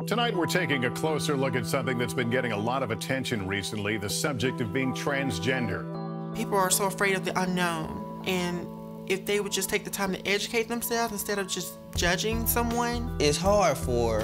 Tonight, we're taking a closer look at something that's been getting a lot of attention recently, the subject of being transgender. People are so afraid of the unknown, and if they would just take the time to educate themselves instead of just judging someone. It's hard for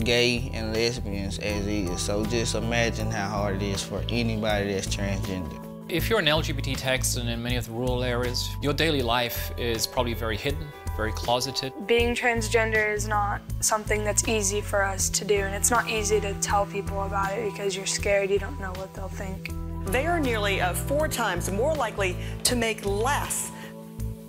gay and lesbians as is, so just imagine how hard it is for anybody that's transgender. If you're an LGBT text and in many of the rural areas, your daily life is probably very hidden, very closeted. Being transgender is not something that's easy for us to do, and it's not easy to tell people about it because you're scared, you don't know what they'll think. They are nearly 4 times more likely to make less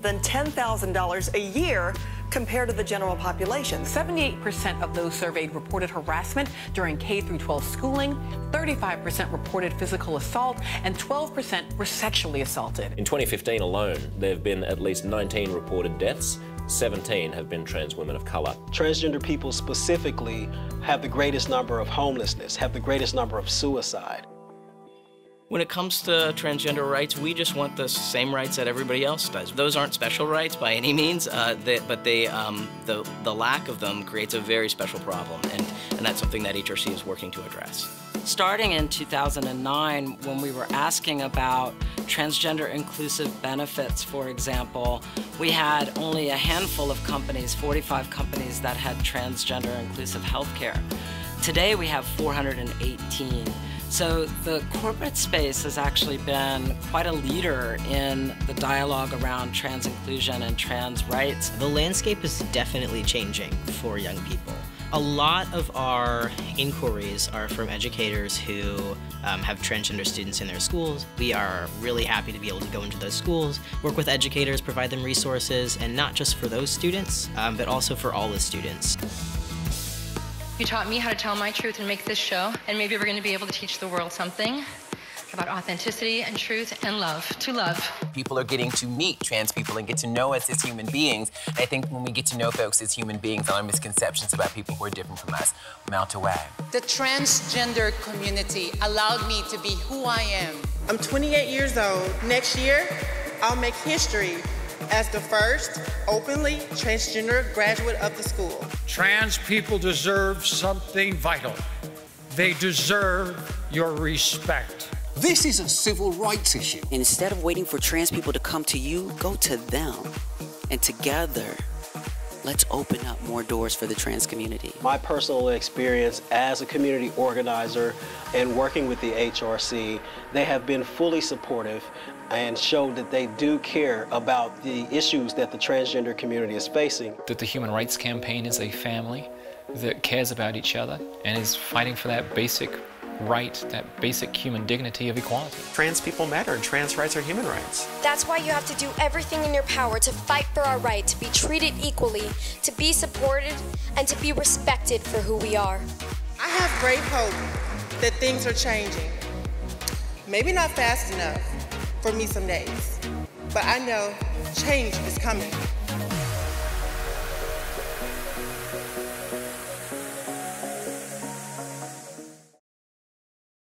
than $10,000 a year compared to the general population. 78% of those surveyed reported harassment during K-12 schooling, 35% reported physical assault, and 12% were sexually assaulted. In 2015 alone, there have been at least 19 reported deaths. 17 have been trans women of colour. Transgender people specifically have the greatest number of homelessness, have the greatest number of suicide. When it comes to transgender rights, we just want the same rights that everybody else does. Those aren't special rights by any means, but the lack of them creates a very special problem, and that's something that HRC is working to address. Starting in 2009, when we were asking about transgender inclusive benefits, for example, we had only a handful of companies, 45 companies, that had transgender inclusive healthcare. Today we have 418. So the corporate space has actually been quite a leader in the dialogue around trans inclusion and trans rights. The landscape is definitely changing for young people. A lot of our inquiries are from educators who have transgender students in their schools. We are really happy to be able to go into those schools, work with educators, provide them resources, and not just for those students, but also for all the students. You taught me how to tell my truth and make this show, and maybe we're going to be able to teach the world something about authenticity and truth and love, to love. People are getting to meet trans people and get to know us as human beings. And I think when we get to know folks as human beings, all our misconceptions about people who are different from us melt away. The transgender community allowed me to be who I am. I'm 28 years old. Next year, I'll make history as the first openly transgender graduate of the school. Trans people deserve something vital. They deserve your respect. This is a civil rights issue. Instead of waiting for trans people to come to you, go to them. And together, let's open up more doors for the trans community. My personal experience as a community organizer and working with the HRC, they have been fully supportive and showed that they do care about the issues that the transgender community is facing. That the Human Rights Campaign is a family that cares about each other and is fighting for that basic right, that basic human dignity of equality. Trans people matter and trans rights are human rights. That's why you have to do everything in your power to fight for our right to be treated equally, to be supported, and to be respected for who we are. I have great hope that things are changing. Maybe not fast enough for me some days, but I know change is coming.